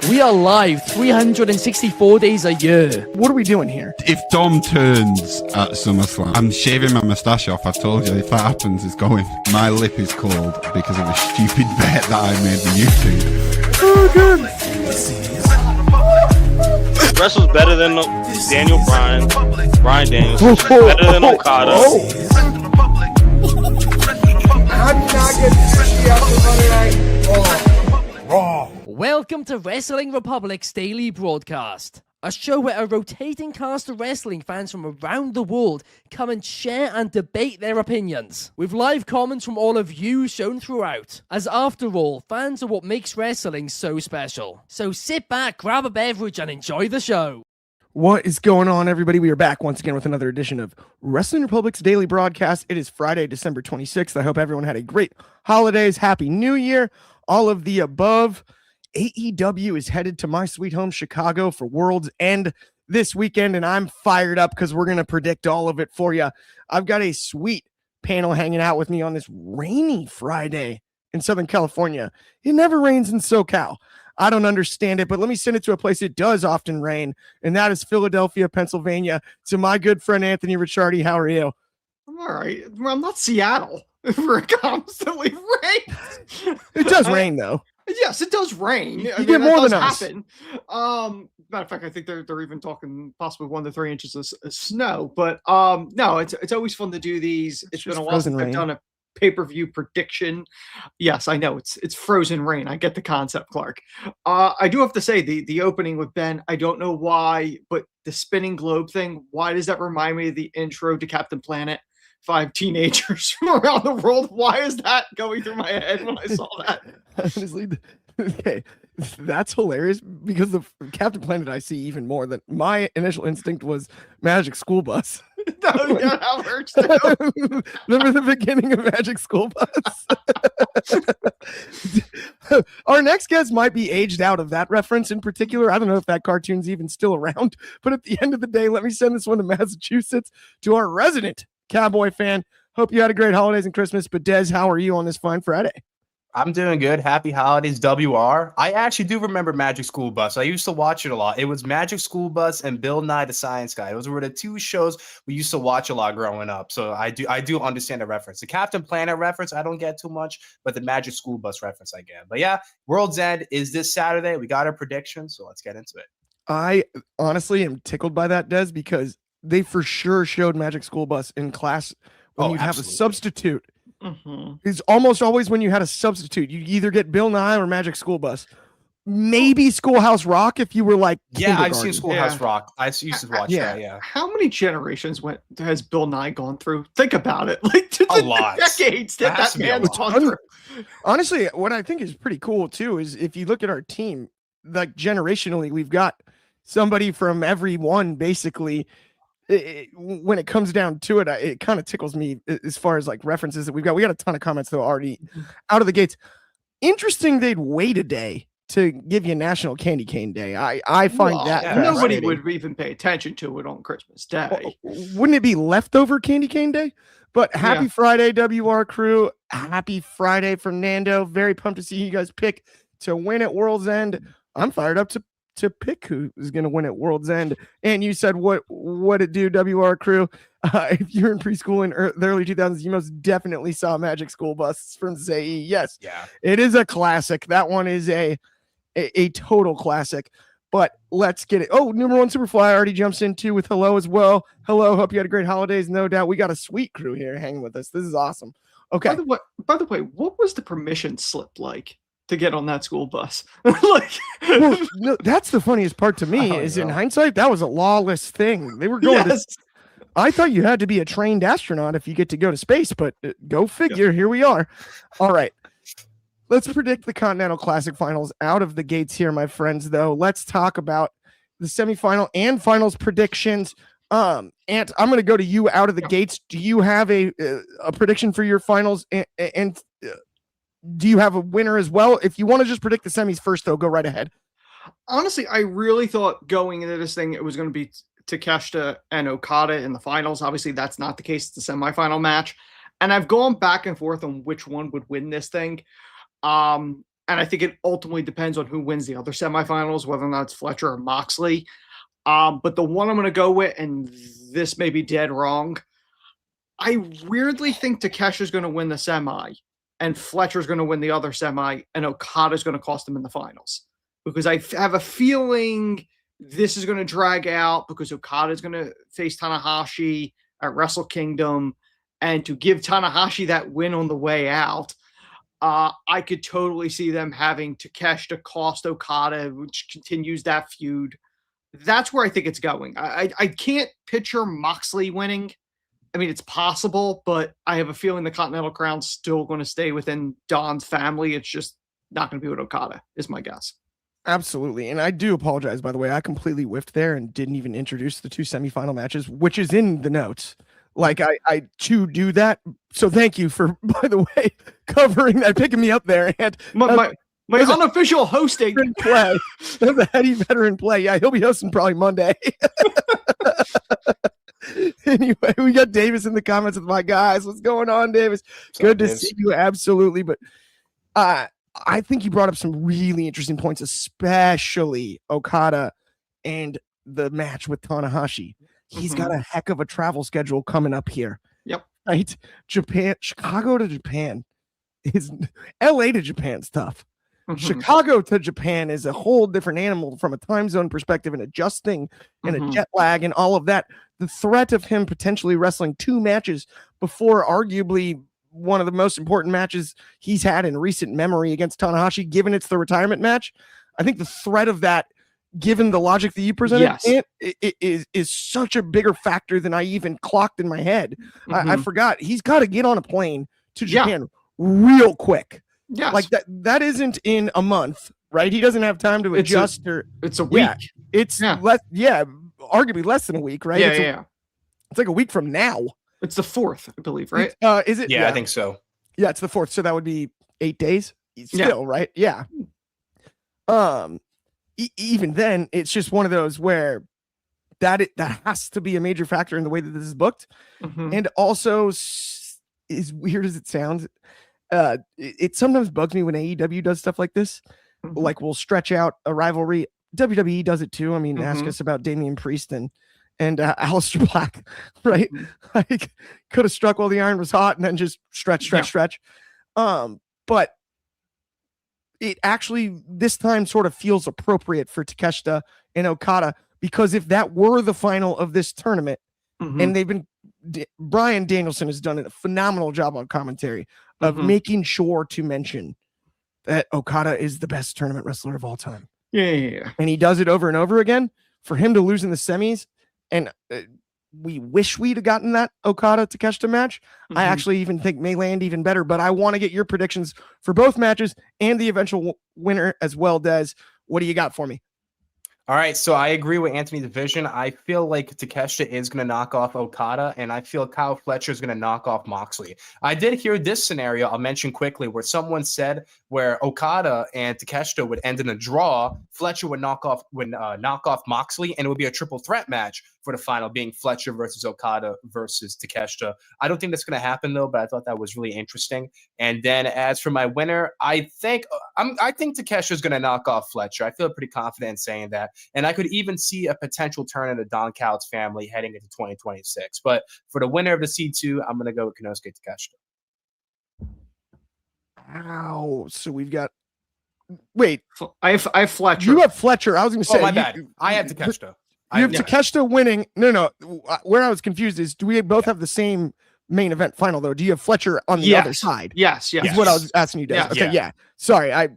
We are live 364 days a year. What are we doing here? If Dom turns at SummerSlam, I'm shaving my moustache off. I've told you, if that happens, it's going. My lip is cold because of a stupid bet that I made with YouTube. Oh, good. Wrestle's better than Daniel Bryan Daniels. Better than Okada. I'm not getting fishy after Monday Night Raw. Welcome to Wrestling Republic's daily broadcast, a show where a rotating cast of wrestling fans from around the world come and share and debate their opinions, with live comments from all of you shown throughout, as after all, fans are what makes wrestling so special. So sit back, grab a beverage, and enjoy the show. What is going on, everybody? We are back once again with another edition of Wrestling Republic's daily broadcast. It is Friday, December 26th. I hope everyone had a great holidays, happy new year, all of the above. AEW is headed to my sweet home, Chicago, for Worlds End this weekend, and I'm fired up because we're going to predict all of it for you. I've got a sweet panel hanging out with me on this rainy Friday in Southern California. It never rains in SoCal. I don't understand it, but let me send it to a place it does often rain, and that is Philadelphia, Pennsylvania, to my good friend Anthony Ricciardi. How are you? I'm all right. Well, I'm not Seattle where it constantly rains. It does rain, though. Yes, it does rain. You get more than us. Happen. Matter of fact, I think they're even talking possibly 1 to 3 inches of snow. But no, it's always fun to do these. It's been a while since I've done a pay-per-view prediction. Yes, I know it's frozen rain. I get the concept, Clark. I do have to say the opening with Ben, I don't know why, but the spinning globe thing, why does that remind me of the intro to Captain Planet? 5 teenagers from around the world. Why is that going through my head when I saw that? Honestly, okay, that's hilarious because the Captain Planet I see even more than my initial instinct was Magic School Bus. No, yeah, that works too. Remember the beginning of Magic School Bus? Our next guest might be aged out of that reference in particular. I don't know if that cartoon's even still around, but at the end of the day, let me send this one to Massachusetts to our resident Cowboy fan. Hope you had a great holidays and Christmas. But Des, how are you on this fine Friday? I'm doing good. Happy holidays, WR. I actually do remember Magic School Bus. I used to watch it a lot. It was Magic School Bus and Bill Nye the Science Guy. Those were the two shows we used to watch a lot growing up. So I do understand the reference. The Captain Planet reference, I don't get too much, but the Magic School Bus reference I get. But yeah, World's End is this Saturday. We got our prediction, so let's get into it. I honestly am tickled by that, Des, because they for sure showed Magic School Bus in class when you'd have a substitute. Mm-hmm. It's almost always when you had a substitute. You either get Bill Nye or Magic School Bus. Maybe Schoolhouse Rock if you were like I've seen Schoolhouse Rock. I used to watch that. Yeah. How many generations has Bill Nye gone through? Think about it. Like a lot. Decades that man's gone through. Honestly, what I think is pretty cool too is if you look at our team, like generationally, we've got somebody from every one basically. When it comes down to it, it kind of tickles me as far as like references that we got a ton of comments though already out of the gates. Interesting they'd wait a day to give you National Candy Cane Day. I find that nobody would even pay attention to it on Christmas Day. Wouldn't it be leftover Candy Cane Day? But happy Friday, WR crew. Happy Friday, Fernando. Very pumped to see you guys pick to win at World's End. I'm fired up to pick who is going to win at World's End. And you said what it do, WR crew. If you're in preschool in the early 2000s, you most definitely saw Magic School Bus from Zayi. Yes, it is a classic. That one is a total classic. But let's get it. Oh, number one Superfly already jumps into with hello as well. Hello, hope you had a great holidays. No doubt. We got a sweet crew here hanging with us. This is awesome. Okay. By the way, what was the permission slip like to get on that school bus? Well, no, that's the funniest part to me is in hindsight, that was a lawless thing. They were going to, I thought you had to be a trained astronaut if you get to go to space, but go figure. Here we are. All right. Let's predict the Continental Classic finals out of the gates here, my friends, though. Let's talk about the semifinal and finals predictions. Ant, I'm going to go to you out of the gates. Do you have a prediction for your finals and do you have a winner as well? If you want to just predict the semis first, though, go right ahead. Honestly, I really thought going into this thing, it was going to be Takeshita and Okada in the finals. Obviously, that's not the case. It's the semifinal match. And I've gone back and forth on which one would win this thing. And I think it ultimately depends on who wins the other semifinals, whether or not it's Fletcher or Moxley. But the one I'm going to go with, and this may be dead wrong, I weirdly think Takesha's going to win the semi, and Fletcher's going to win the other semi, and Okada's going to cost him in the finals. Because I have a feeling this is going to drag out because Okada's going to face Tanahashi at Wrestle Kingdom, and to give Tanahashi that win on the way out, I could totally see them having Takeshita cost Okada, which continues that feud. That's where I think it's going. I can't picture Moxley winning. I mean, it's possible, but I have a feeling the Continental Crown's still going to stay within Don's family. It's just not going to be with Okada, is my guess. Absolutely. And I do apologize, by the way. I completely whiffed there and didn't even introduce the 2 semifinal matches, which is in the notes. Like I to do that. So thank you for, by the way, covering that, picking me up there. And my unofficial hosting play. That's a heady veteran play. Yeah, he'll be hosting probably Monday. Anyway, we got Davis in the comments with my guys. What's going on, Davis? Good to see you. Absolutely. But I think you brought up some really interesting points, especially Okada and the match with Tanahashi. He's got a heck of a travel schedule coming up here. Yep. Right? Japan, Chicago to Japan is LA to Japan's tough. Chicago to Japan is a whole different animal from a time zone perspective and adjusting and a jet lag and all of that. The threat of him potentially wrestling 2 matches before arguably one of the most important matches he's had in recent memory against Tanahashi, given it's the retirement match. I think the threat of that, given the logic that you presented, is such a bigger factor than I even clocked in my head. I forgot. He's got to get on a plane to Japan real quick. Yes. Like that isn't in a month, right? He doesn't have time to adjust. It's a week. It's arguably less than a week, right? It's like a week from now. It's the 4th, I believe, right? Is it? Yeah, I think so. Yeah, it's the 4th. So that would be 8 days still, right? Yeah. Even then, it's just one of those where that has to be a major factor in the way that this is booked. And also, as weird as it sounds, it sometimes bugs me when AEW does stuff like this. Like we'll stretch out a rivalry. WWE does it too. I mean, ask us about Damian Priest and Aleister Black, right? Like could have struck while the iron was hot and then just stretch. But it actually this time sort of feels appropriate for Takeshita and Okada, because if that were the final of this tournament, and Bryan Danielson has done a phenomenal job on commentary of making sure to mention that Okada is the best tournament wrestler of all time. Yeah. And he does it over and over again. For him to lose in the semis, and we wish we'd have gotten that Okada Takeshita match. I actually even think may land even better, but I want to get your predictions for both matches and the eventual winner as well, Des. What do you got for me? All right, so I agree with Anthony's vision. I feel like Takeshita is going to knock off Okada, and I feel Kyle Fletcher is going to knock off Moxley. I did hear this scenario I'll mention quickly where someone said where Okada and Takeshita would end in a draw, Fletcher would knock off Moxley, and it would be a triple threat match for the final, being Fletcher versus Okada versus Takeshita. I don't think that's going to happen though, but I thought that was really interesting. And then as for my winner, I think Takeshita is going to knock off Fletcher. I feel pretty confident in saying that. And I could even see a potential turn in the Don Callis family heading into 2026. But for the winner of the C2, I'm going to go with Konosuke Takeshita. Ow. So we've got. Wait. I have Fletcher. You have Fletcher. I was going to say. My bad. I have Takeshita. You have Takeshita winning. No. Where I was confused is, do we both have the same main event final, though? Do you have Fletcher on the other side? Yes. Is what I was asking you, Dave. Okay, yeah. Sorry, I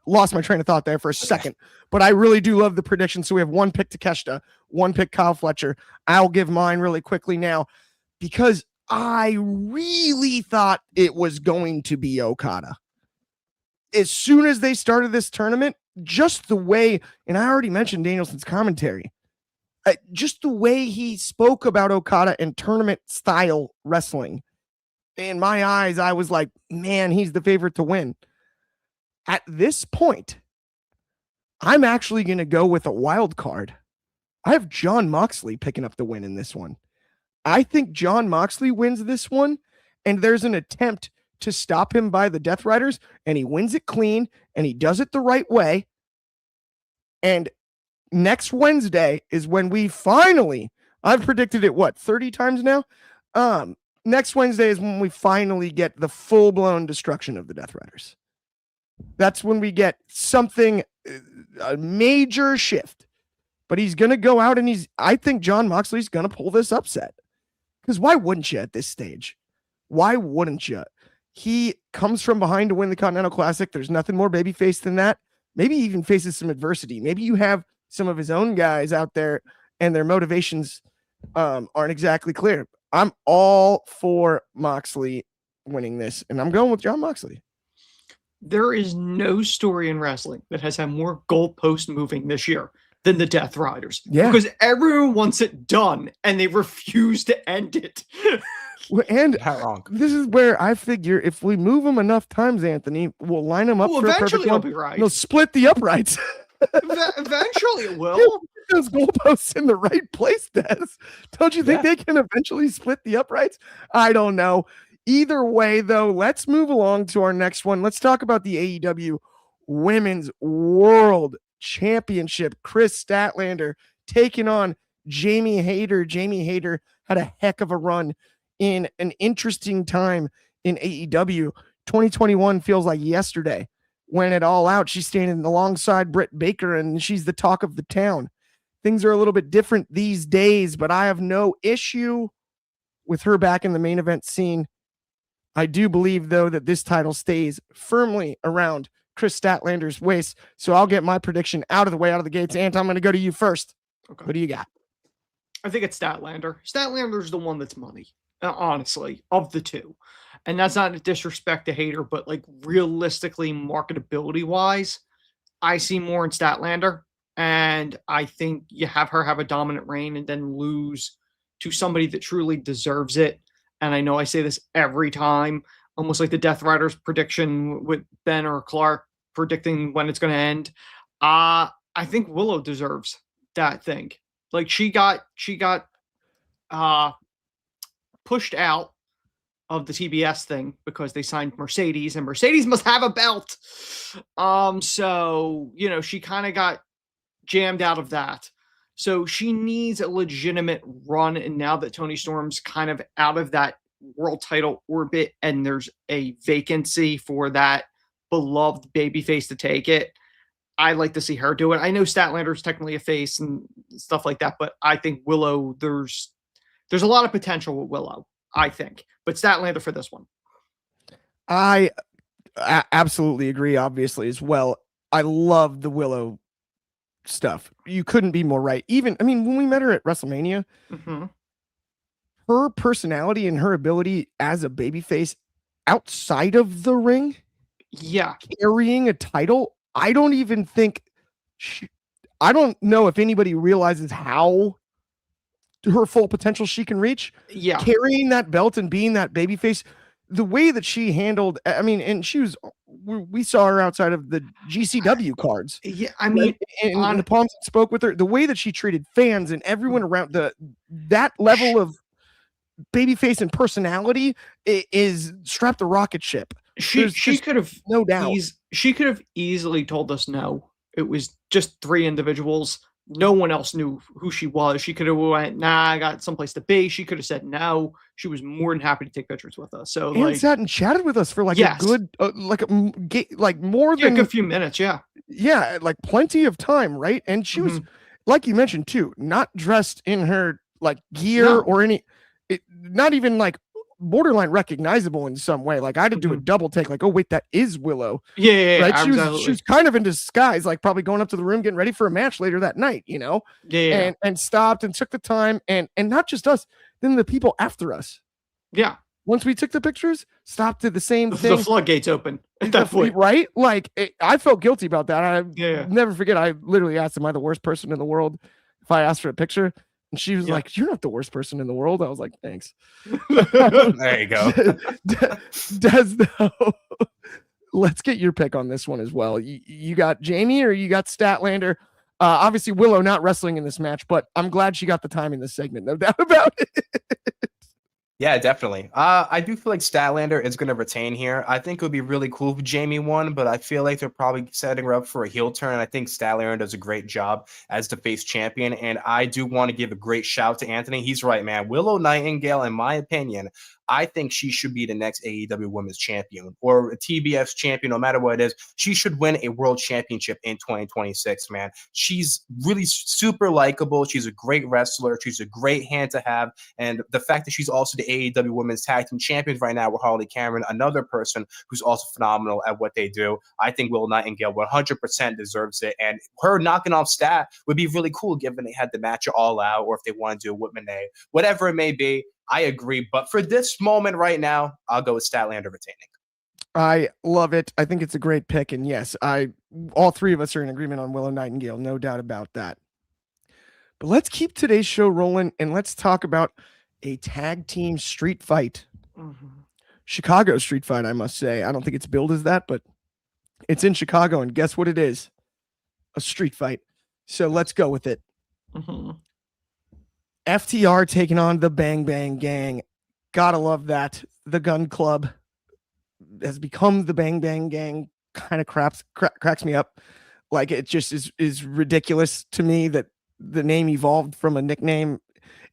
lost my train of thought there for a second. But I really do love the prediction. So we have one pick Takeshita, one pick Kyle Fletcher. I'll give mine really quickly now, because I really thought it was going to be Okada. As soon as they started this tournament, just the way, and I already mentioned Danielson's commentary, just the way he spoke about Okada and tournament style wrestling, in my eyes, I was like, man, he's the favorite to win. At this point, I'm actually going to go with a wild card. I have Jon Moxley picking up the win in this one. I think Jon Moxley wins this one, and there's an attempt to stop him by the Death Riders, and he wins it clean, and he does it the right way. And next Wednesday is when we finally, I've predicted it, 30 times now? Next Wednesday is when we finally get the full-blown destruction of the Death Riders. That's when we get something, a major shift. But he's going to go out and I think Jon Moxley's going to pull this upset. Because why wouldn't you at this stage? Why wouldn't you? He comes from behind to win the Continental Classic. There's nothing more babyface than that. Maybe he even faces some adversity. Maybe you have some of his own guys out there and their motivations aren't exactly clear. I'm all for Moxley winning this, and I'm going with Jon Moxley. There is no story in wrestling that has had more goalpost moving this year than the Death Riders. Yeah. Because everyone wants it done, and they refuse to end it. And wrong. This is where I figure if we move them enough times, Anthony, we'll line them up for a perfect eventually one. it'll be right. They'll split the uprights. Eventually it will. Those goalposts in the right place, Des. Don't you think they can eventually split the uprights? I don't know. Either way, though, let's move along to our next one. Let's talk about the AEW Women's World Championship. Chris Statlander taking on Jamie Hayter. Jamie Hayter had a heck of a run in an interesting time in AEW. 2021 feels like yesterday. When it all out, she's standing alongside Britt Baker, and she's the talk of the town. Things are a little bit different these days, but I have no issue with her back in the main event scene. I do believe, though, that this title stays firmly around Chris Statlander's waist. So I'll get my prediction out of the way, out of the gates. Ant, I'm going to go to you first. Okay. What do you got? I think it's Statlander. Statlander's the one that's money, honestly, of the two. And that's not a disrespect to Hayter, but like realistically, marketability wise, I see more in Statlander. And I think you have her have a dominant reign and then lose to somebody that truly deserves it. And I know I say this every time, almost like the Death Riders prediction with Ben or Clark predicting when it's going to end. I think Willow deserves that thing. Like she got pushed out of the TBS thing because they signed Mercedes, and Mercedes must have a belt. So, she kind of got jammed out of that. So she needs a legitimate run. And now that Toni Storm's kind of out of that world title orbit and there's a vacancy for that beloved babyface to take it, I like to see her do it. I know Statlander's technically a face and stuff like that, but I think Willow, there's a lot of potential with Willow, I think. But Statlander for this one. I absolutely agree, obviously, as well. I love the Willow stuff. You couldn't be more right. When we met her at WrestleMania, her personality and her ability as a babyface outside of the ring, carrying a title, I don't even think I don't know if anybody realizes how her full potential she can reach. Yeah. Carrying that belt and being that babyface, the way that she handled, and we saw her outside of the GCW cards. Yeah. And the Palms spoke with her, the way that she treated fans and everyone around that level of babyface and personality is strapped a rocket ship. She could have no doubt. She could have easily told us no. It was just three individuals. No one else knew who she was. She could have went, nah, I got someplace to be. She could have said no. She was more than happy to take pictures with us. So and sat and chatted with us for a good, more than a good few minutes. Yeah. Yeah. Like plenty of time. Right. And she was, like you mentioned too, not dressed in her like gear or not even like borderline recognizable in some way. Like I had to do a double take, like, oh wait, that is Willow. Yeah, right. She was kind of in disguise, like probably going up to the room, getting ready for a match later that night, and stopped and took the time, and not just us, then the people after us. Yeah. Once we took the pictures, stopped, did the same thing. The floodgates open at that point, right? Like I felt guilty about that. I never forget. I literally asked, "Am I the worst person in the world?" If I asked for a picture. And she was like, "You're not the worst person in the world." I was like, "Thanks." There you go. Let's get your pick on this one as well. You got Jamie or you got Statlander? Obviously, Willow not wrestling in this match, but I'm glad she got the time in this segment. No doubt about it. Yeah, definitely. I do feel like Statlander is going to retain here. I think it would be really cool if Jamie won, but I feel like they're probably setting her up for a heel turn. I think Statlander does a great job as the face champion, and I do want to give a great shout to Anthony. He's right, man. Willow Nightingale, in my opinion, I think she should be the next AEW Women's Champion or a TBS champion, no matter what it is. She should win a world championship in 2026, man. She's really super likable. She's a great wrestler. She's a great hand to have. And the fact that she's also the AEW Women's Tag Team Champions right now with Harley Cameron, another person who's also phenomenal at what they do. I think Will Nightingale 100% deserves it. And her knocking off Stat would be really cool given they had the match all out, or if they want to do it with Monet, whatever it may be. I agree. But for this moment right now, I'll go with Statlander retaining. I love it. I think it's a great pick. And yes, all three of us are in agreement on Willow Nightingale. No doubt about that. But let's keep today's show rolling and let's talk about a tag team street fight. Mm-hmm. Chicago street fight, I must say. I don't think it's billed as that, but it's in Chicago. And guess what it is? A street fight. So let's go with it. Mm-hmm. FTR taking on the Bang Bang Gang. Gotta love that. The Gun Club has become the Bang Bang Gang. Kind of cracks me up. Like, it just is ridiculous to me that the name evolved from a nickname.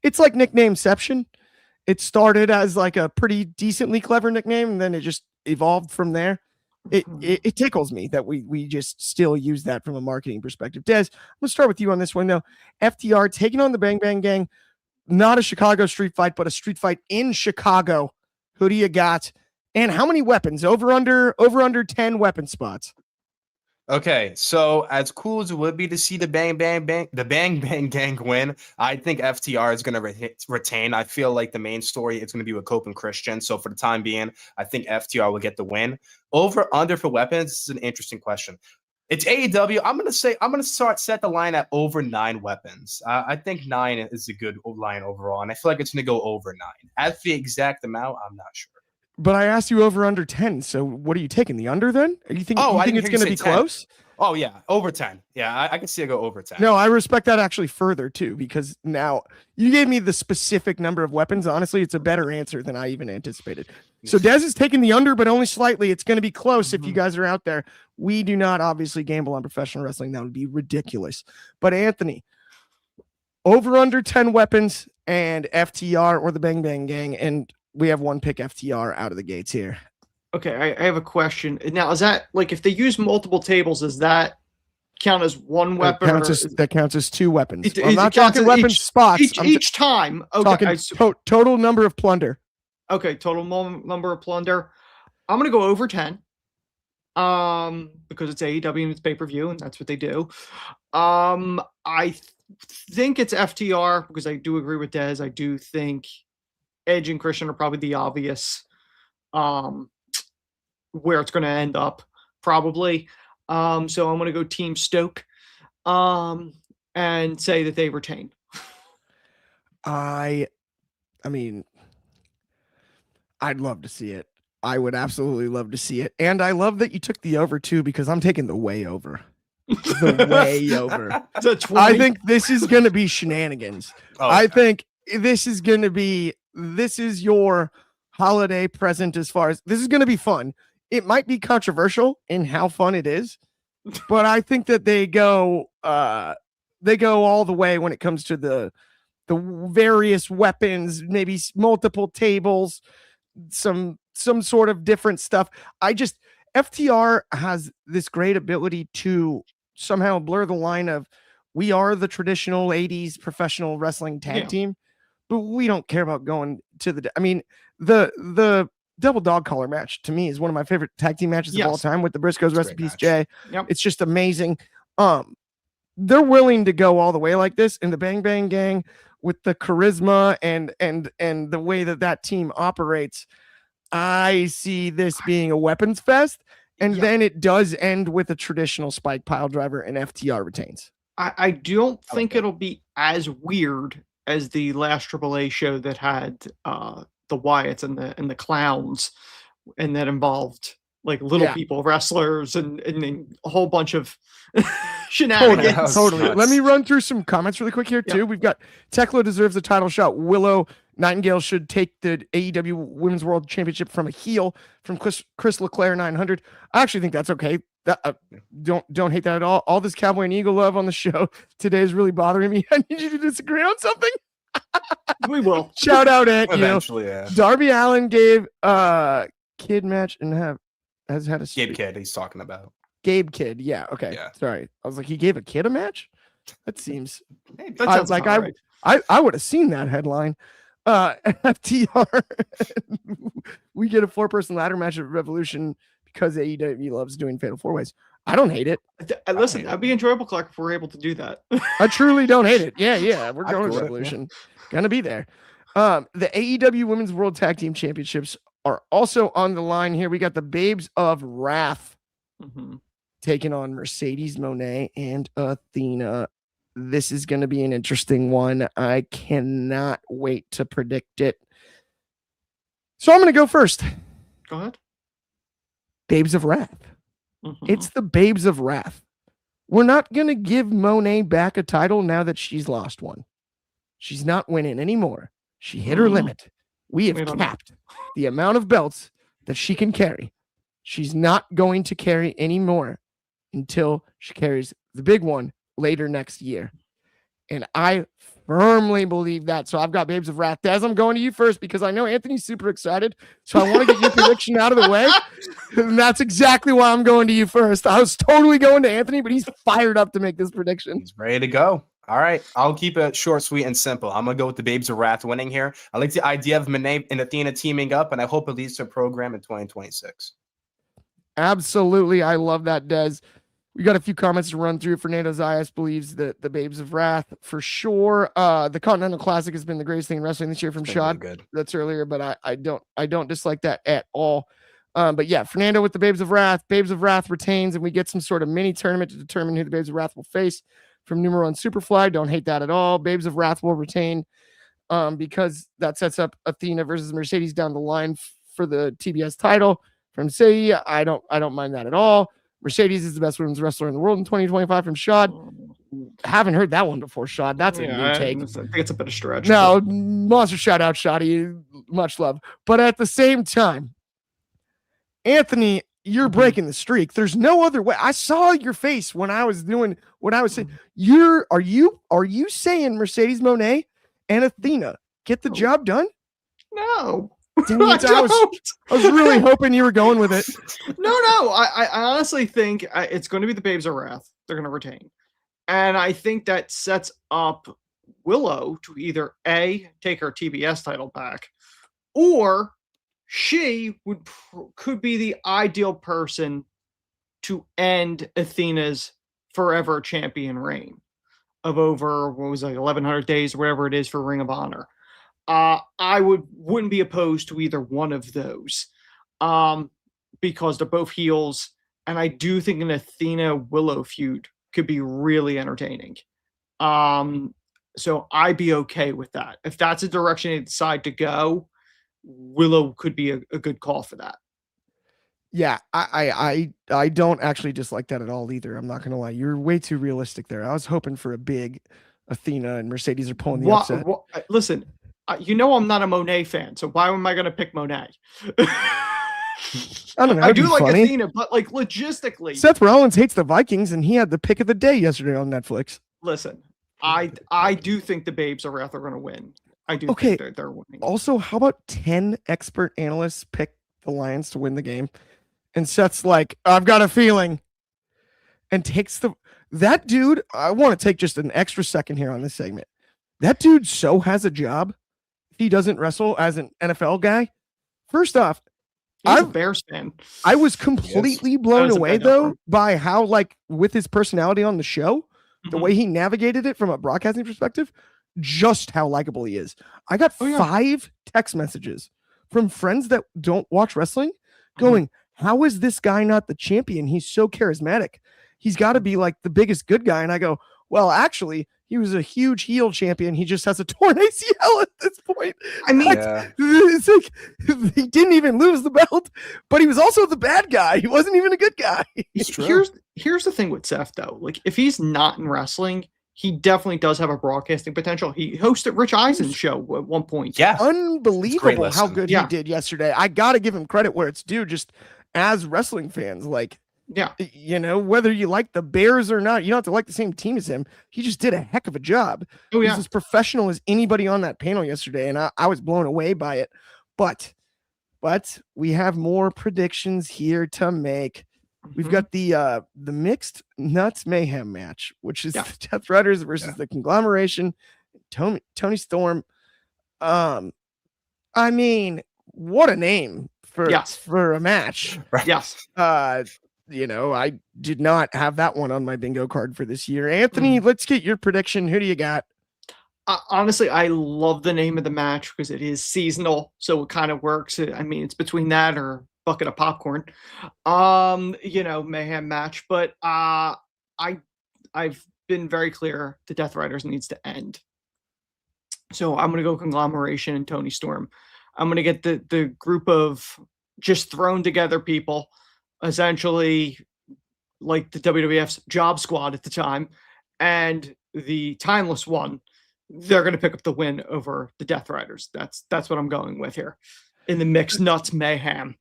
It's like nicknameception. It started as like a pretty decently clever nickname, and then it just evolved from there. It tickles me that we just still use that from a marketing perspective. Des, I'm gonna start with you on this one though. FTR taking on the Bang Bang Gang, not a Chicago street fight, but a street fight in Chicago. Who do you got? And how many weapons? Over under 10 weapon spots. Okay, so as cool as it would be to see the Bang Bang Gang win, I think FTR is going to retain. I feel like the main story is going to be with Cope and Christian. So for the time being, I think FTR will get the win. Over under for weapons, this is an interesting question. It's AEW. I'm going to set the line at over 9 weapons. I think 9 is a good line overall, and I feel like it's going to go over 9. As the exact amount, I'm not sure. But I asked you over under 10. So what are you taking? The under then? You think it's going to be 10. Close? Oh, yeah. Over 10. Yeah, I can see it go over 10. No, I respect that actually further too, because now you gave me the specific number of weapons. Honestly, it's a better answer than I even anticipated. So Dez is taking the under, but only slightly. It's going to be close if you guys are out there. We do not obviously gamble on professional wrestling. That would be ridiculous. But Anthony, over under 10 weapons and FTR or the Bang Bang Gang, and we have one pick FTR out of the gates here. Okay, I have a question. Now, is that like if they use multiple tables, does that count as one weapon? That counts as 2 weapons. I'm not talking weapon spots. Each time. Okay. Total number of plunder. Okay, total number of plunder. I'm gonna go over 10. Because it's AEW and it's pay-per-view, and that's what they do. I think it's FTR because I do agree with Dez. I do think Edge and Christian are probably the obvious where it's going to end up, probably. So I'm going to go Team Stoke and say that they retain. I mean, I'd love to see it. I would absolutely love to see it. And I love that you took the over too, because I'm taking the way over. The way over. I think this is going to be shenanigans. I think this is your holiday present as far as this is going to be fun. It might be controversial in how fun it is, but I think that they go all the way when it comes to the various weapons, maybe multiple tables, some sort of different stuff. FTR has this great ability to somehow blur the line of we are the traditional 80s professional wrestling tag team, but we don't care about going to the double dog collar match to me is one of my favorite tag team matches of all time with the Briscoes. Rest in peace, Jay. Yep. It's just amazing. They're willing to go all the way like this, and the Bang Bang Gang with the charisma and the way that team operates. I see this being a weapons fest, and then it does end with a traditional spike pile driver, and FTR retains. I don't think it'll be as weird as the last AAA show that had the Wyatts and the clowns, and that involved like little people wrestlers and a whole bunch of shenanigans. Totally. Let me run through some comments really quick here too. We've got Tekla deserves a title shot. Willow Nightingale should take the AEW Women's World Championship from a heel, from Chris Leclerc 900. I actually think that's okay. Don't hate that at all. All this Cowboy and Eagle love on the show today is really bothering me. I need you to disagree on something. We will. Shout out at Eventually, yeah. Darby Allin gave kid match and has had a Gabe Kidd he's talking about. Gabe Kidd. Yeah. Okay. Yeah. Sorry. I was like, he gave a kid a match? That seems That sounds like right. I would have seen that headline. FTR. We get a 4-person ladder match at Revolution because AEW loves doing fatal 4-ways. I don't hate it. Listen, that'd be enjoyable, Clark, if we're able to do that. I truly don't hate it. Yeah. We're going to cool. Revolution. Gonna be there. The AEW Women's World Tag Team Championships are also on the line here. We got the Babes of Wrath taking on Mercedes Moné and Athena. This is going to be an interesting one. I cannot wait to predict it. So I'm going to go first. Go ahead. Babes of Wrath. It's the Babes of Wrath. We're not going to give Moné back a title now that she's lost one. She's not winning anymore. She hit her limit. We have capped the amount of belts that she can carry. She's not going to carry any more until she carries the big one later next year. And I firmly believe that. So I've got Babes of Wrath. Des, I'm going to you first because I know Anthony's super excited. So I want to get your prediction out of the way. And that's exactly why I'm going to you first. I was totally going to Anthony, but he's fired up to make this prediction. He's ready to go. All right. I'll keep it short, sweet, and simple. I'm going to go with the Babes of Wrath winning here. I like the idea of Moné and Athena teaming up, and I hope it leads to a program in 2026. Absolutely. I love that, Des. We got a few comments to run through. Fernando Zayas believes that the Babes of Wrath for sure. The Continental Classic has been the greatest thing in wrestling this year from Shad. Really good. That's earlier, but I don't dislike that at all. But yeah, Fernando with the Babes of Wrath. Babes of Wrath retains, and we get some sort of mini tournament to determine who the Babes of Wrath will face from numero one Superfly. Don't hate that at all. Babes of Wrath will retain because that sets up Athena versus Mercedes down the line for the TBS title. From Say, I don't mind that at all. Mercedes is the best women's wrestler in the world in 2025 from Shad. Haven't heard that one before, Shad. That's a new take. I think it's a bit of stretch. No, monster shout out, Shoddy. Much love. But at the same time, Anthony, you're breaking the streak. There's no other way. I saw your face when I was doing what I was saying. Are you saying Mercedes Moné and Athena get the job done? No. Dang it, I was really hoping you were going with it. No. I honestly think it's going to be the Babes of Wrath. They're going to retain. And I think that sets up Willow to either A, take her TBS title back, or she could be the ideal person to end Athena's forever champion reign of over, 1,100 days, or whatever it is for Ring of Honor. I wouldn't be opposed to either one of those because they're both heels. And I do think an Athena Willow feud could be really entertaining. So I'd be okay with that. If that's a direction they decide to go, Willow could be a good call for that. Yeah, I don't actually dislike that at all either. I'm not going to lie. You're way too realistic there. I was hoping for a big Athena and Mercedes are pulling the upset. Listen, you know I'm not a Moné fan, so why am I going to pick Moné? I don't know. I do like funny. Athena, but like logistically, Seth Rollins hates the Vikings, and he had the pick of the day yesterday on Netflix. Listen, I do think the Babes of Wrath are going to win. I do think they're winning. Also, how about 10 expert analysts pick the Lions to win the game? And Seth's like, I've got a feeling. And takes that dude, I want to take just an extra second here on this segment. That dude so has a job. He doesn't wrestle as an NFL guy. First off, he's a Bears fan. I was completely blown away though by how, like, with his personality on the show, the way he navigated it from a broadcasting perspective, just how likable he is. I got 5 text messages from friends that don't watch wrestling going, how is this guy not the champion? He's so charismatic. He's got to be like the biggest good guy. And I go, well, actually, he was a huge heel champion. He just has a torn ACL at this point. I mean, it's like he didn't even lose the belt, but he was also the bad guy. He wasn't even a good guy. Here's the thing with Seth, though. Like, if he's not in wrestling, he definitely does have a broadcasting potential. He hosted Rich Eisen's show at one point. Yeah. Unbelievable how good Yeah. he did yesterday. I got to give him credit where it's due, just as wrestling fans. Like, Yeah. you know, whether you like the Bears or not, you don't have to like the same team as him. He just did a heck of a job. Oh, yeah. He's as professional as anybody on that panel yesterday, and I was blown away by it. But we have more predictions here to make. We've got the mixed nuts mayhem match, which is the Death Riders versus the Conglomeration. Tony Storm. I mean, what a name for a match. Yes. You know, I did not have that one on my bingo card for this year. Anthony, let's get your prediction. Who do you got? Honestly, I love the name of the match because it is seasonal, so it kind of works. I mean, it's between that or bucket of popcorn. You know, mayhem match, but I've been very clear the Death Riders needs to end. So I'm gonna go Conglomeration and Tony Storm. I'm gonna get the group of just thrown together people, essentially like the WWF's Job Squad at the time, and the Timeless One. They're going to pick up the win over the Death Riders. That's what I'm going with here in the mixed nuts mayhem.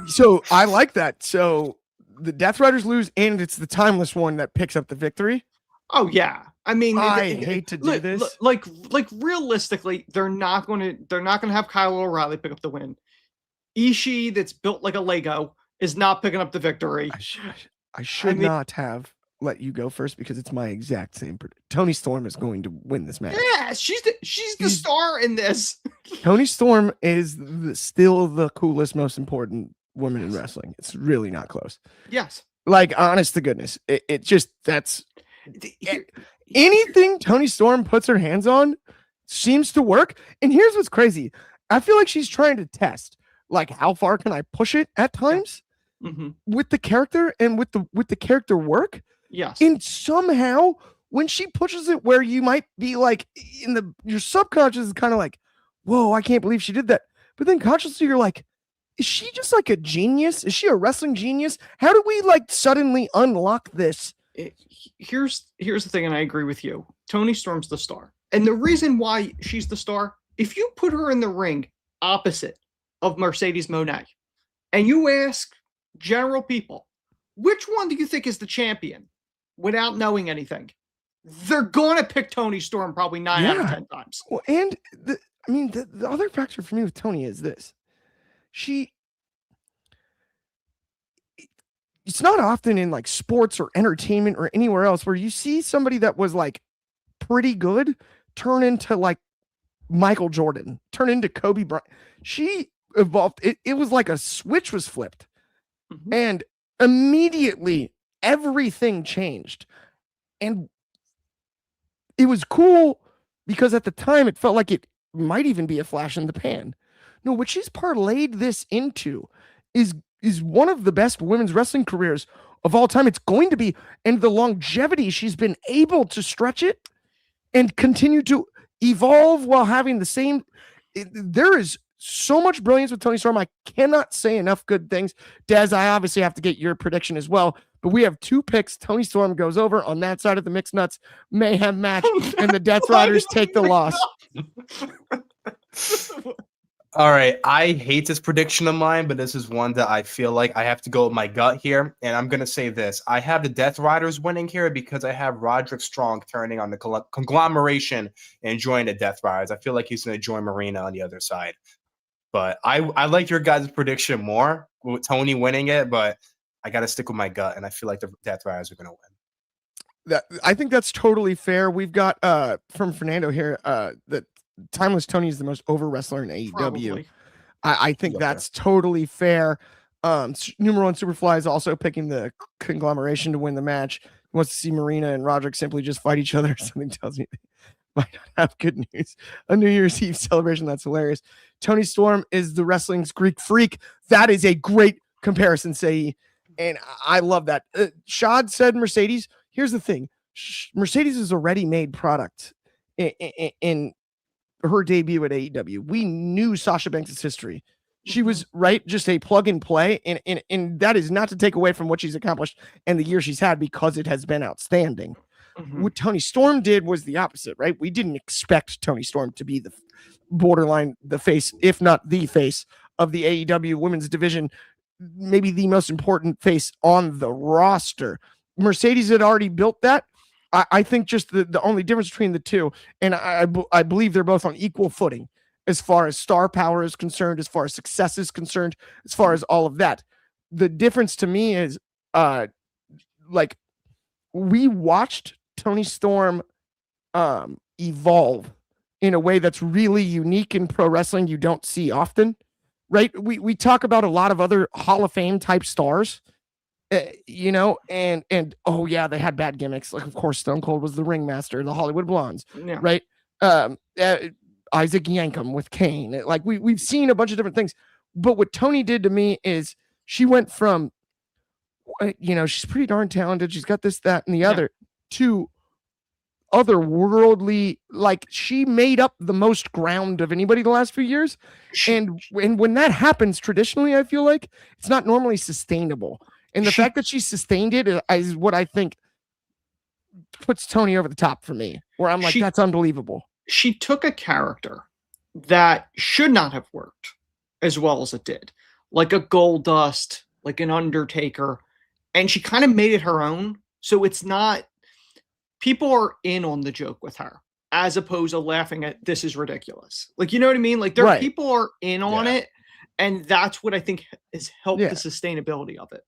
So I like that. So the Death Riders lose, and it's the Timeless One that picks up the victory. Oh yeah, I mean, I hate to do this. Like realistically, they're not going to have Kyle O'Reilly pick up the win. Ishii, that's built like a Lego, is not picking up the victory. I should not have let you go first because it's my exact same. Tony Storm is going to win this match. Yeah, she's the star in this. Tony Storm is still the coolest, most important woman in wrestling. It's really not close. Yes. Like, honest to goodness, it just anything Tony Storm puts her hands on seems to work. And here's what's crazy: I feel like she's trying to test, like, how far can I push it at times with the character and with the character work. Yes. And somehow when she pushes it where you might be like your subconscious is kind of like, whoa, I can't believe she did that. But then consciously you're like, is she just like a genius? Is she a wrestling genius? How do we like suddenly unlock this? Here's the thing, and I agree with you. Tony Storm's the star. And the reason why she's the star, if you put her in the ring opposite of Mercedes Moné and you ask general people, which one do you think is the champion? Without knowing anything, they're going to pick Tony Storm probably 9 out of 10 times. Well, and the other factor for me with Tony is this. It's not often in like sports or entertainment or anywhere else where you see somebody that was like pretty good turn into like Michael Jordan, turn into Kobe Bryant. She evolved. It was like a switch was flipped. And immediately everything changed. And it was cool because at the time it felt like it might even be a flash in the pan. No, what she's parlayed this into is one of the best women's wrestling careers of all time. It's going to be, and the longevity she's been able to stretch it and continue to evolve while having the same. There is so much brilliance with Tony Storm. I cannot say enough good things. Des, I obviously have to get your prediction as well, but we have 2 picks. Tony Storm goes over on that side of the mixed nuts mayhem match, and the Death Riders take the loss. All right, I hate this prediction of mine, but this is one that I feel like I have to go with my gut here, and I'm going to say this. I have the Death Riders winning here because I have Roderick Strong turning on the Conglomeration and joining the Death Riders. I feel like he's going to join Marina on the other side. But I like your guys' prediction more with Tony winning it, but I got to stick with my gut, and I feel like the Death Riders are going to win. I think that's totally fair. We've got from Fernando here that Timeless Tony is the most over wrestler in AEW. I think that's totally fair. Numero One Superfly is also picking the Conglomeration to win the match. He wants to see Marina and Roderick simply just fight each other. Something tells me they might not have good news. A New Year's Eve celebration. That's hilarious. Tony Storm is the wrestling's Greek freak. That is a great comparison, say, and I love that. Shad said Mercedes. Here's the thing. Mercedes is a ready-made product in her debut at AEW. We knew Sasha Banks' history. She was just a plug and play, and that is not to take away from what she's accomplished and the year she's had because it has been outstanding. What Tony Storm did was the opposite, right? We didn't expect Tony Storm to be the borderline, the face, if not the face of the AEW women's division, maybe the most important face on the roster. Mercedes had already built that. I think just the only difference between the two, and I believe they're both on equal footing as far as star power is concerned, as far as success is concerned, as far as all of that. The difference to me is like we watched Tony Storm evolve in a way that's really unique in pro wrestling. You don't see often, right? We talk about a lot of other Hall of Fame type stars, you know, and oh yeah, they had bad gimmicks. Like of course, Stone Cold was the ringmaster, the Hollywood Blondes, right? Isaac Yankem with Kane. Like we've seen a bunch of different things, but what Tony did to me is she went from, you know, she's pretty darn talented. She's got this, that, and the other, to otherworldly. Like she made up the most ground of anybody the last few years. And when that happens traditionally, I feel like it's not normally sustainable. And the fact that she sustained it is what I think puts Tony over the top for me, where I'm like, that's unbelievable. She took a character that should not have worked as well as it did, like a Goldust, like an Undertaker, and she kind of made it her own. So it's not, people are in on the joke with her as opposed to laughing at this is ridiculous. Like, you know what I mean? Like people are in on it, and that's what I think has helped the sustainability of it.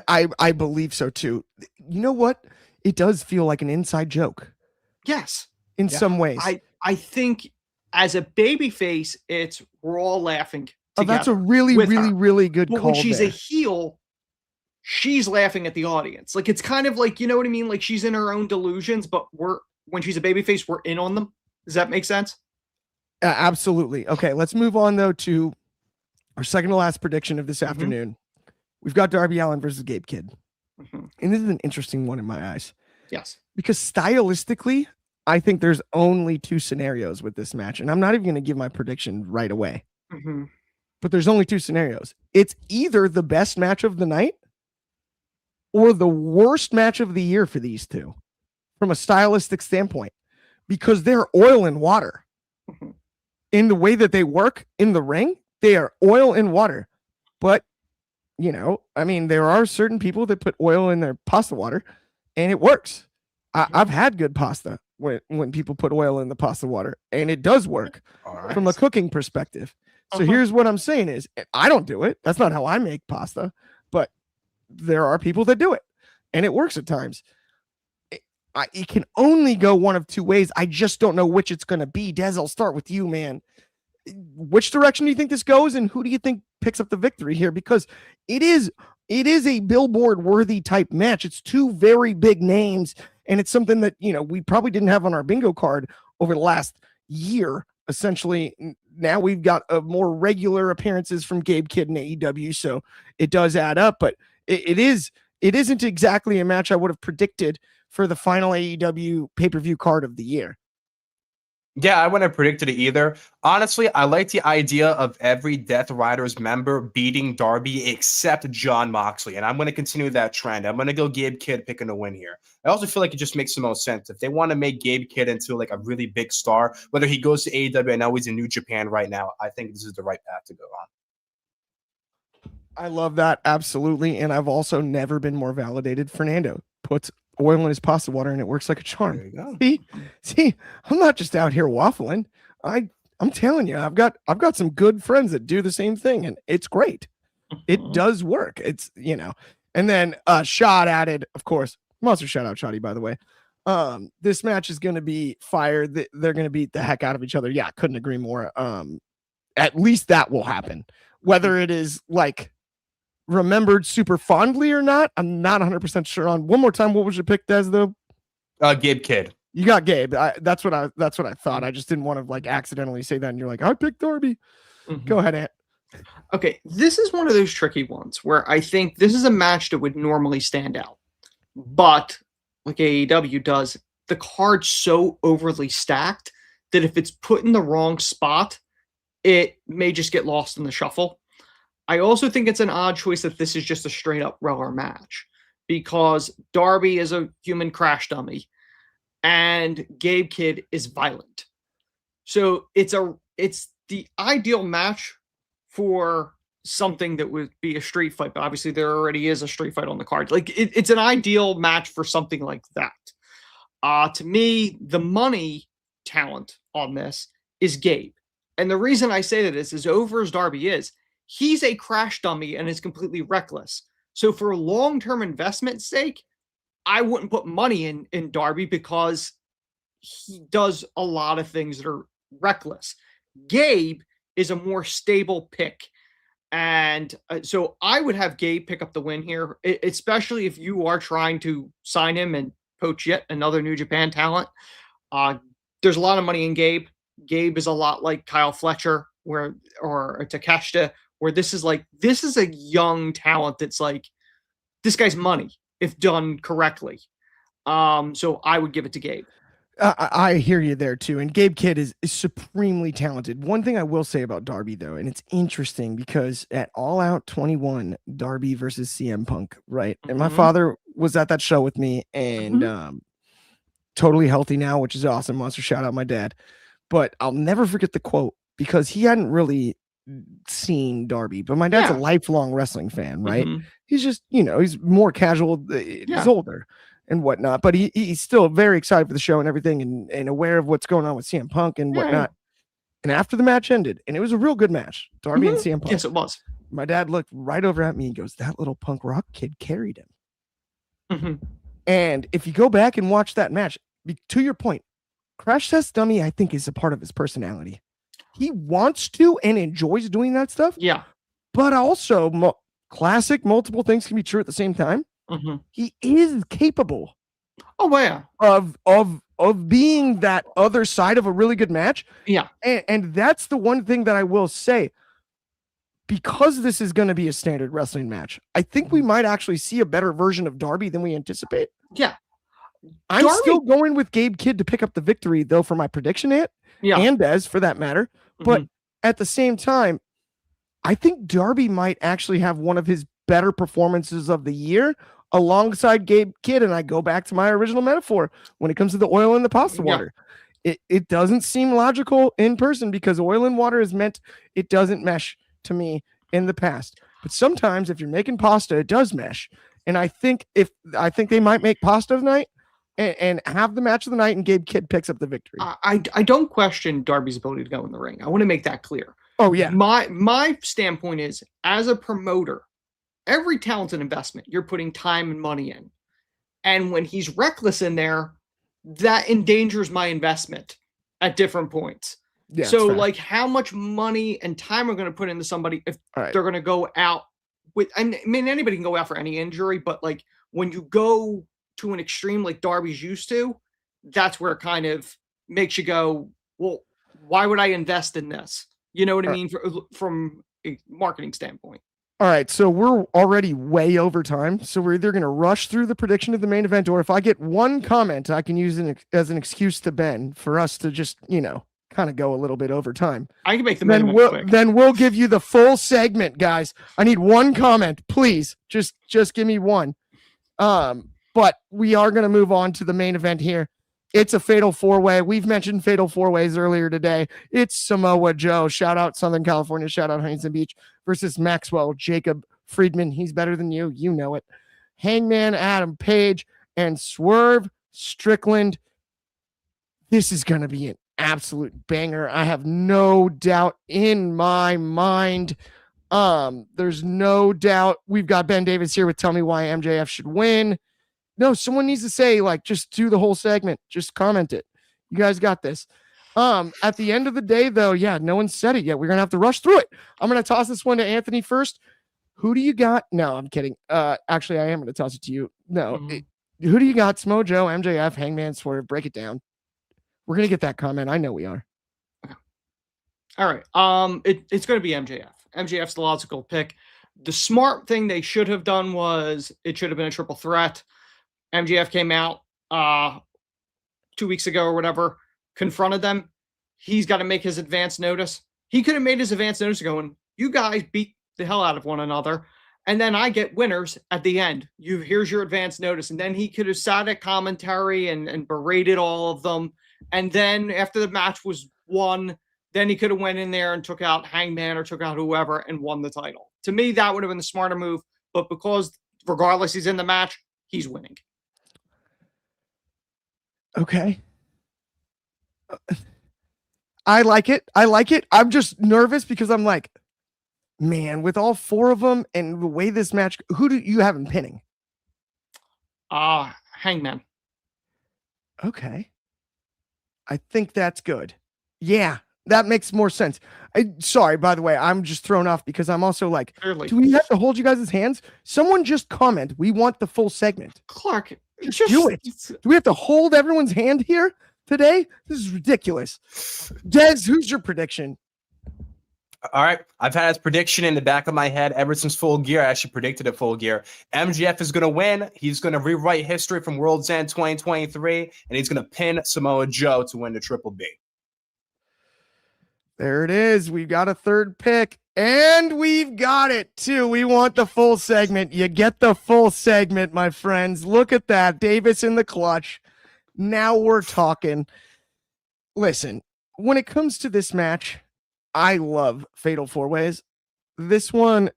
I believe so too. You know what? It does feel like an inside joke. Yes. In some ways. I think as a babyface, it's we're all laughing together. Oh, that's a really good call. But when she's a heel, she's laughing at the audience. Like it's kind of like, you know what I mean? Like she's in her own delusions, but when she's a babyface, we're in on them. Does that make sense? Absolutely. Okay, let's move on though to our second to last prediction of this afternoon. We've got Darby Allin versus Gabe Kidd. And this is an interesting one in my eyes. Yes. Because stylistically, I think there's only two scenarios with this match. And I'm not even going to give my prediction right away. But there's only two scenarios. It's either the best match of the night or the worst match of the year for these two from a stylistic standpoint, because they're oil and water. In the way that they work in the ring, they are oil and water. But you know, I mean, there are certain people that put oil in their pasta water and it works. I've had good pasta when people put oil in the pasta water, and it does work from a cooking perspective. So here's what I'm saying is, I don't do it. That's not how I make pasta, but there are people that do it and it works at times. It can only go one of two ways. I just don't know which it's going to be. Des, I'll start with you, man. Which direction do you think this goes, and who do you think picks up the victory here? Because it is a billboard worthy type match. It's two very big names, and it's something that, you know, we probably didn't have on our bingo card over the last year. Essentially, now we've got more regular appearances from Gabe Kidd and AEW, so it does add up. But it isn't exactly a match I would have predicted for the final AEW pay-per-view card of the year. Yeah, I wouldn't have predicted it either. Honestly, I like the idea of every Death Riders member beating Darby except Jon Moxley, and I'm going to continue that trend. I'm going to go Gabe Kidd picking a win here. I also feel like it just makes the most sense. If they want to make Gabe Kidd into like a really big star, whether he goes to AEW, I know he's in New Japan right now, I think this is the right path to go on. I love that, absolutely, and I've also never been more validated. Fernando puts oil in his pasta water and it works like a charm. There you go. See, I'm not just out here waffling. I'm telling you, I've got some good friends that do the same thing, and it's great. It does work. It's, you know, and then Shot added, of course, monster shout out Shotty, by the way. This match is going to be fire. They're going to beat the heck out of each other. Yeah, couldn't agree more. At least that will happen. Whether it is like remembered super fondly or not, I'm not 100% sure on. One more time, what was your pick, Des, though? Gabe Kidd. You got Gabe. That's what I thought. I just didn't want to like accidentally say that and you're like, I picked Darby. Go ahead, Ant. Okay, this is one of those tricky ones where I think this is a match that would normally stand out, but like AEW does, the card's so overly stacked that if it's put in the wrong spot, it may just get lost in the shuffle. I also think it's an odd choice that this is just a straight up roller match, because Darby is a human crash dummy and Gabe Kidd is violent. So it's the ideal match for something that would be a street fight, but obviously there already is a street fight on the card. Like it's an ideal match for something like that. To me, the money talent on this is Gabe. And the reason I say that is as over as Darby is, he's a crash dummy and is completely reckless. So for long-term investment sake, I wouldn't put money in Darby because he does a lot of things that are reckless. Gabe is a more stable pick. And so I would have Gabe pick up the win here, especially if you are trying to sign him and poach yet another New Japan talent. There's a lot of money in Gabe. Gabe is a lot like Kyle Fletcher or Takeshita, where this is a young talent that's like, this guy's money if done correctly. So I would give it to Gabe. I hear you there too. And Gabe Kidd is supremely talented. One thing I will say about Darby though, and it's interesting because at All Out 21, Darby versus CM Punk, right? And my father was at that show with me and totally healthy now, which is awesome. Monster shout out my dad. But I'll never forget the quote because he hadn't really seen Darby, but my dad's a lifelong wrestling fan, right? He's just, he's more casual. He's older and whatnot, but he's still very excited for the show and everything and aware of what's going on with CM Punk and whatnot. And after the match ended, and it was a real good match, Darby and CM Punk. Yes, it was. My dad looked right over at me and goes, that little punk rock kid carried him. And if you go back and watch that match, to your point, Crash Test Dummy, I think, is a part of his personality. He wants to and enjoys doing that stuff. Yeah. But also, classic multiple things can be true at the same time. He is capable. Oh, yeah. Of being that other side of a really good match. Yeah. And that's the one thing that I will say. Because this is going to be a standard wrestling match, I think we might actually see a better version of Darby than we anticipate. Yeah. I'm still going with Gabe Kidd to pick up the victory, though, for my prediction, and Des, for that matter. But at the same time, I think Darby might actually have one of his better performances of the year alongside Gabe Kidd. And I go back to my original metaphor when it comes to the oil and the pasta water. It doesn't seem logical in person because oil and water is meant, it doesn't mesh to me in the past. But sometimes if you're making pasta, it does mesh. And I think they might make pasta tonight and have the match of the night and Gabe Kidd picks up the victory. I don't question Darby's ability to go in the ring. I want to make that clear. Oh, yeah. My standpoint is, as a promoter, every talent's an investment. You're putting time and money in. And when he's reckless in there, that endangers my investment at different points. Yeah, so, like, how much money and time are going to put into somebody if they're going to go out with, I mean, anybody can go out for any injury, but like when you go to an extreme like Darby's used to, that's where it kind of makes you go, well, why would I invest in this? You know what I mean? From a marketing standpoint. All right, so we're already way over time. So we're either going to rush through the prediction of the main event, or if I get one comment, I can use it as an excuse to Ben for us to just, kind of go a little bit over time. I can make the main event quick. Then we'll give you the full segment, guys. I need one comment, please. Just give me one. But we are going to move on to the main event here. It's a fatal four-way. We've mentioned fatal four-ways earlier today. It's Samoa Joe. Shout out Southern California. Shout out Huntington Beach versus Maxwell Jacob Friedman. He's better than you. You know it. Hangman Adam Page and Swerve Strickland. This is going to be an absolute banger. I have no doubt in my mind. There's no doubt. We've got Ben Davis here with Tell Me Why MJF should win. No, someone needs to say, like, just do the whole segment. Just comment it. You guys got this. At the end of the day, though, no one said it yet. We're going to have to rush through it. I'm going to toss this one to Anthony first. Who do you got? No, I'm kidding. Actually, I am going to toss it to you. No. Who do you got? Smo Joe, MJF, Hangman, Swerve. Break it down. We're going to get that comment. I know we are. All right. It's going to be MJF. MJF's the logical pick. The smart thing they should have done was it should have been a triple threat. MJF came out 2 weeks ago or whatever, confronted them. He's got to make his advance notice. He could have made his advance notice going, you guys beat the hell out of one another. And then I get winners at the end. Here's your advance notice. And then he could have sat at commentary and berated all of them. And then after the match was won, then he could have went in there and took out Hangman or took out whoever and won the title. To me, that would have been the smarter move. But because regardless he's in the match, he's winning. Okay. I like it. I'm just nervous because I'm like, man, with all four of them and the way this match, who do you have him pinning? Hangman. Okay. I think that's good. Yeah, that makes more sense. Sorry, by the way, I'm just thrown off because I'm also like, do we have to hold you guys' hands? Someone just comment. We want the full segment. Clark, just do it. Do we have to hold everyone's hand here today? This is ridiculous. Des, who's your prediction? All right. I've had his prediction in the back of my head ever since Full Gear. I actually predicted it Full Gear. MJF is going to win. He's going to rewrite history from World's End 2023, and he's going to pin Samoa Joe to win the Triple B. There it is. We've got a third pick, and we've got it, too. We want the full segment. You get the full segment, my friends. Look at that. Davis in the clutch. Now we're talking. Listen, when it comes to this match, I love Fatal 4-Ways. This one,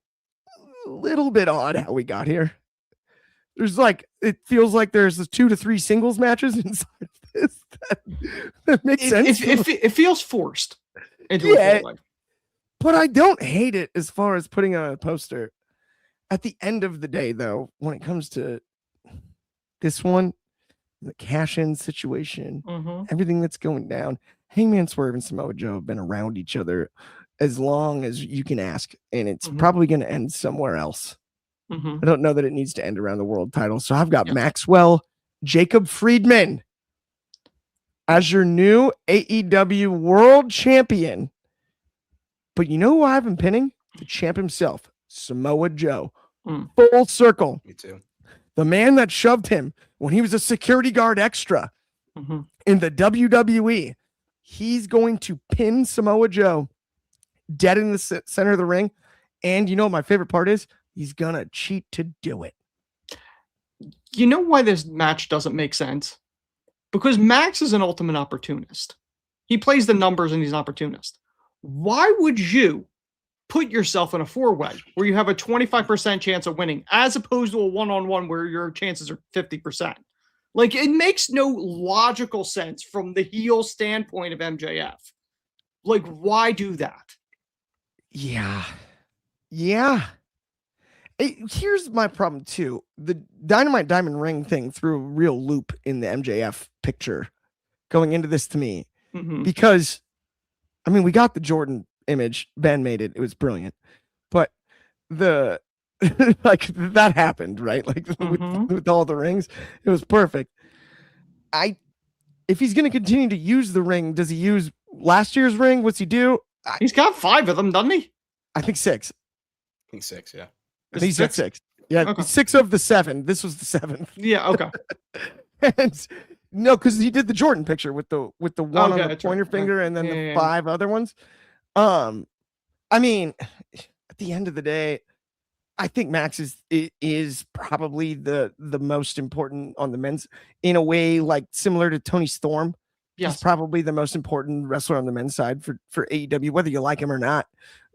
a little bit odd how we got here. There's like, it feels like there's 2 to 3 singles matches inside of this. That makes sense. It feels forced into a 4-way. But I don't hate it as far as putting on a poster. At the end of the day, though, when it comes to this one, the cash-in situation, everything that's going down, Hangman Swerve and Samoa Joe have been around each other as long as you can ask, and it's probably going to end somewhere else. I don't know that it needs to end around the world title. So I've got Maxwell Jacob Friedman as your new AEW World Champion. But you know who I've been pinning? The champ himself, Samoa Joe. Full circle. Me too. The man that shoved him when he was a security guard extra in the WWE. He's going to pin Samoa Joe dead in the center of the ring. And you know what my favorite part is? He's going to cheat to do it. You know why this match doesn't make sense? Because Max is an ultimate opportunist. He plays the numbers and he's an opportunist. Why would you put yourself in a 4-way where you have a 25% chance of winning as opposed to a one-on-one where your chances are 50%? Like, it makes no logical sense from the heel standpoint of MJF. Like, why do that? Yeah. Here's my problem, too. The Dynamite Diamond Ring thing threw a real loop in the MJF picture going into this to me. Because, I mean, we got the Jordan image. Ben made it. It was brilliant. But the... like, that happened, right? Like, with all the rings. It was perfect. If he's going to continue to use the ring, does he use last year's ring? What's he do? He's got 5 of them, doesn't he? I think 6. I think 6, yeah. He's got 6. Yeah, okay. 6 of the 7. This was the 7th. Yeah, okay. And no, because he did the Jordan picture with the one on the pointer finger and then the 5 other ones. I mean, at the end of the day, I think Max is probably the most important on the men's, in a way, like similar to Tony Storm. Yes. He's probably the most important wrestler on the men's side for AEW, whether you like him or not,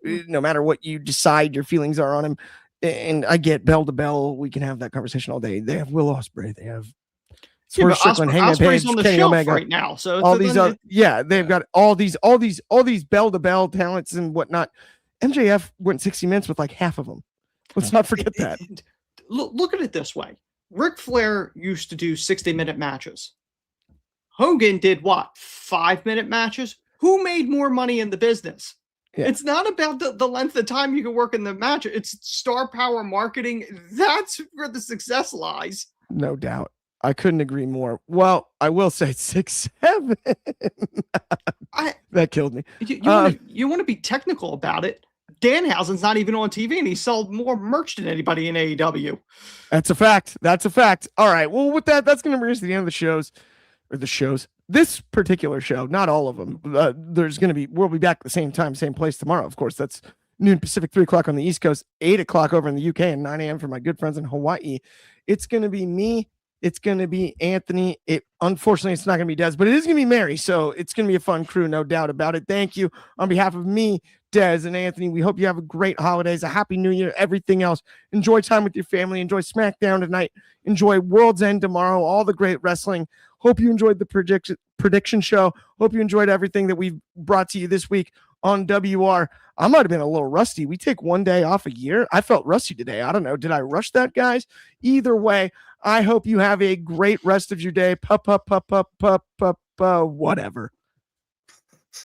no matter what you decide your feelings are on him. And I get bell to bell. We can have that conversation all day. They have Will Ospreay. They have Swerve Strickland, Hangman Page, on the Kenny shelf Omega right now. So all these other, they've got all these bell to bell talents and whatnot. MJF went 60 minutes with like half of them. Let's not forget that. Look at it this way. Ric Flair used to do 60-minute matches. Hogan did what? 5-minute matches? Who made more money in the business? Yeah. It's not about the length of time you can work in the match. It's star power marketing. That's where the success lies. No doubt. I couldn't agree more. Well, I will say 6-7. That killed me. You want to be technical about it. Danhausen's not even on TV, and he sold more merch than anybody in AEW. That's a fact. All right. Well, with that, that's going to bring us to the end of the shows. This particular show, not all of them. We'll be back at the same time, same place tomorrow. Of course, that's noon Pacific, 3 o'clock on the East Coast, 8 o'clock over in the UK, and 9 a.m. for my good friends in Hawaii. It's going to be me. It's going to be Anthony. Unfortunately, it's not going to be Des, but it is going to be Mary. So it's going to be a fun crew, no doubt about it. Thank you on behalf of me, Des, and Anthony. We hope you have a great holidays, a happy new year, everything else. Enjoy time with your family. Enjoy SmackDown tonight. Enjoy World's End tomorrow. All the great wrestling. Hope you enjoyed the prediction show. Hope you enjoyed everything that we've brought to you this week on WR. I might have been a little rusty. We take one day off a year. I felt rusty today. I don't know. Did I rush that, guys? Either way, I hope you have a great rest of your day. Whatever.